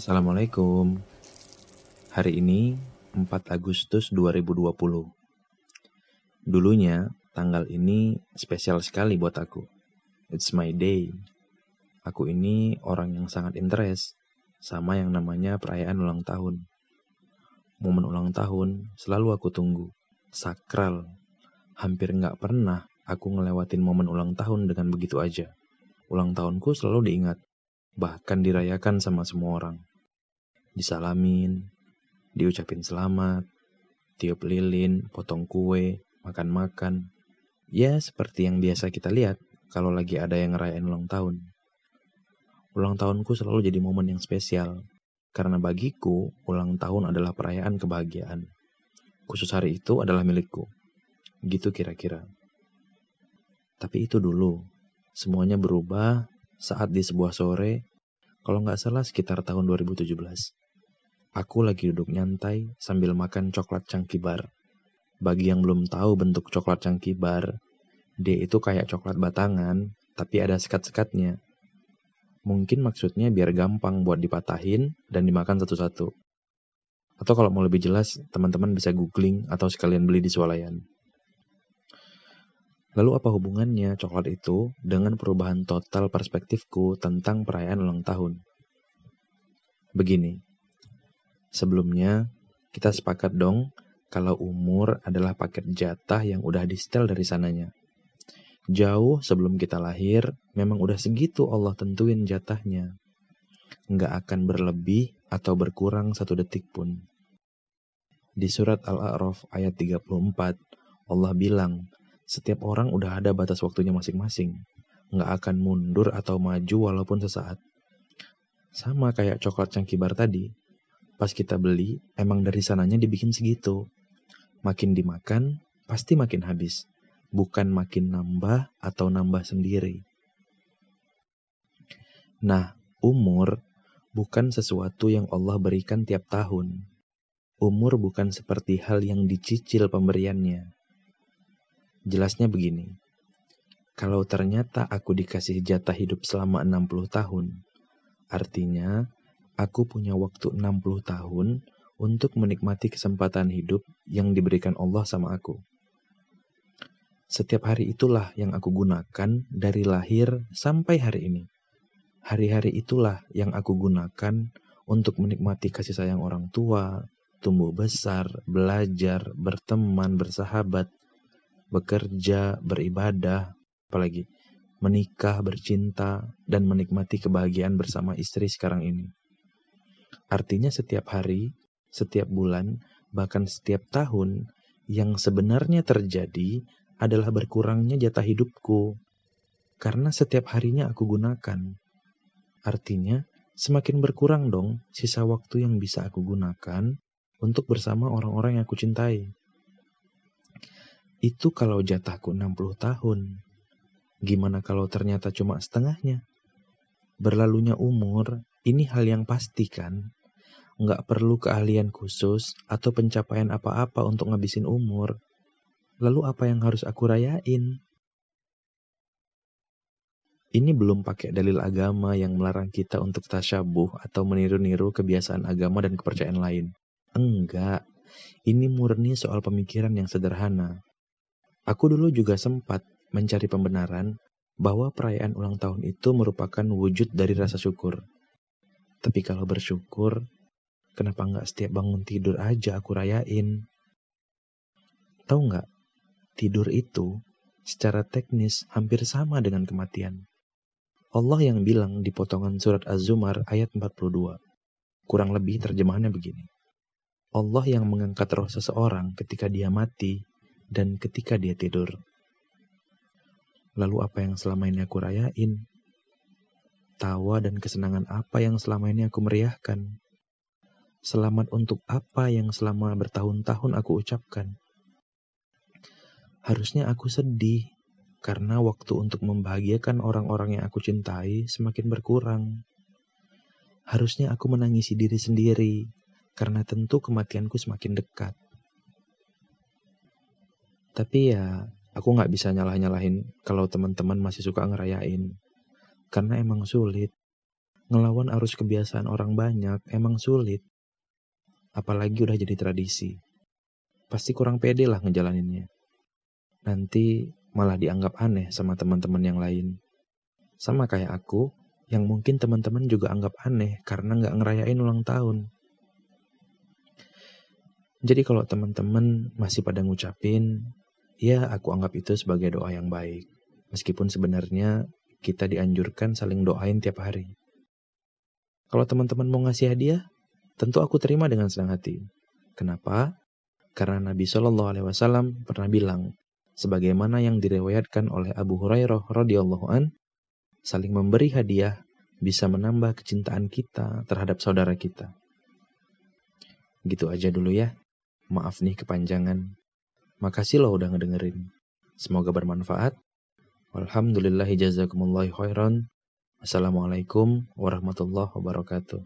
Assalamualaikum. Hari ini 4 Agustus 2020. Dulunya tanggal ini spesial sekali buat aku. It's my day. Aku ini orang yang sangat interest sama yang namanya perayaan ulang tahun. Momen ulang tahun selalu aku tunggu. Sakral. Hampir nggak pernah aku ngelewatin momen ulang tahun dengan begitu aja. Ulang tahunku selalu diingat, bahkan dirayakan sama semua orang. Disalamin, diucapin selamat, tiup lilin, potong kue, makan-makan. Ya, seperti yang biasa kita lihat kalau lagi ada yang ngerayain ulang tahun. Ulang tahunku selalu jadi momen yang spesial, karena bagiku, ulang tahun adalah perayaan kebahagiaan. Khusus hari itu adalah milikku. Gitu kira-kira. Tapi itu dulu. Semuanya berubah saat di sebuah sore, kalau nggak salah sekitar tahun 2017. Aku lagi duduk nyantai sambil makan coklat Chunky Bar. Bagi yang belum tahu bentuk coklat Chunky Bar, dia itu kayak coklat batangan, tapi ada sekat-sekatnya. Mungkin maksudnya biar gampang buat dipatahin dan dimakan satu-satu. Atau kalau mau lebih jelas, teman-teman bisa googling atau sekalian beli di swalayan. Lalu apa hubungannya coklat itu dengan perubahan total perspektifku tentang perayaan ulang tahun? Begini. Sebelumnya, kita sepakat dong kalau umur adalah paket jatah yang udah di-setel dari sananya. Jauh sebelum kita lahir, memang udah segitu Allah tentuin jatahnya. Nggak akan berlebih atau berkurang 1 detik pun. Di surat Al-A'raf ayat 34, Allah bilang, setiap orang udah ada batas waktunya masing-masing. Nggak akan mundur atau maju walaupun sesaat. Sama kayak coklat Chunky Bar tadi. Pas kita beli, emang dari sananya dibikin segitu. Makin dimakan, pasti makin habis. Bukan makin nambah atau nambah sendiri. Nah, umur bukan sesuatu yang Allah berikan tiap tahun. Umur bukan seperti hal yang dicicil pemberiannya. Jelasnya begini. Kalau ternyata aku dikasih jatah hidup selama 60 tahun, artinya aku punya waktu 60 tahun untuk menikmati kesempatan hidup yang diberikan Allah sama aku. Setiap hari itulah yang aku gunakan dari lahir sampai hari ini. Hari-hari itulah yang aku gunakan untuk menikmati kasih sayang orang tua, tumbuh besar, belajar, berteman, bersahabat, bekerja, beribadah, apalagi menikah, bercinta, dan menikmati kebahagiaan bersama istri sekarang ini. Artinya setiap hari, setiap bulan, bahkan setiap tahun yang sebenarnya terjadi adalah berkurangnya jatah hidupku. Karena setiap harinya aku gunakan. Artinya semakin berkurang dong sisa waktu yang bisa aku gunakan untuk bersama orang-orang yang aku cintai. Itu kalau jatahku 60 tahun. Gimana kalau ternyata cuma setengahnya? Berlalunya umur, ini hal yang pasti kan? Nggak perlu keahlian khusus atau pencapaian apa-apa untuk ngabisin umur. Lalu apa yang harus aku rayain? Ini belum pakai dalil agama yang melarang kita untuk tasyabuh atau meniru-niru kebiasaan agama dan kepercayaan lain. Enggak, ini murni soal pemikiran yang sederhana. Aku dulu juga sempat mencari pembenaran bahwa perayaan ulang tahun itu merupakan wujud dari rasa syukur. Tapi kalau bersyukur, kenapa nggak setiap bangun tidur aja aku rayain? Tahu nggak, tidur itu secara teknis hampir sama dengan kematian. Allah yang bilang di potongan surat Az-Zumar ayat 42. Kurang lebih terjemahannya begini. Allah yang mengangkat roh seseorang ketika dia mati dan ketika dia tidur. Lalu apa yang selama ini aku rayain? Tawa dan kesenangan apa yang selama ini aku meriahkan? Selamat untuk apa yang selama bertahun-tahun aku ucapkan? Harusnya aku sedih, karena waktu untuk membahagiakan orang-orang yang aku cintai semakin berkurang. Harusnya aku menangisi diri sendiri, karena tentu kematianku semakin dekat. Tapi ya, aku gak bisa nyalah-nyalahin kalau teman-teman masih suka ngerayain. Karena emang sulit. Ngelawan arus kebiasaan orang banyak emang sulit, apalagi udah jadi tradisi. Pasti kurang pede lah ngejalaninnya. Nanti malah dianggap aneh sama teman-teman yang lain. Sama kayak aku, yang mungkin teman-teman juga anggap aneh karena nggak ngerayain ulang tahun. Jadi kalau teman-teman masih pada ngucapin, ya aku anggap itu sebagai doa yang baik. Meskipun sebenarnya kita dianjurkan saling doain tiap hari. Kalau teman-teman mau ngasih hadiah, tentu aku terima dengan senang hati. Kenapa? Karena Nabi SAW pernah bilang, sebagaimana yang diriwayatkan oleh Abu Hurairah radhiyallahu an, saling memberi hadiah bisa menambah kecintaan kita terhadap saudara kita. Gitu aja dulu ya. Maaf nih kepanjangan. Makasih loh udah ngedengerin. Semoga bermanfaat. Walhamdulillahi jazakumullahu khairan. Assalamualaikum warahmatullahi wabarakatuh.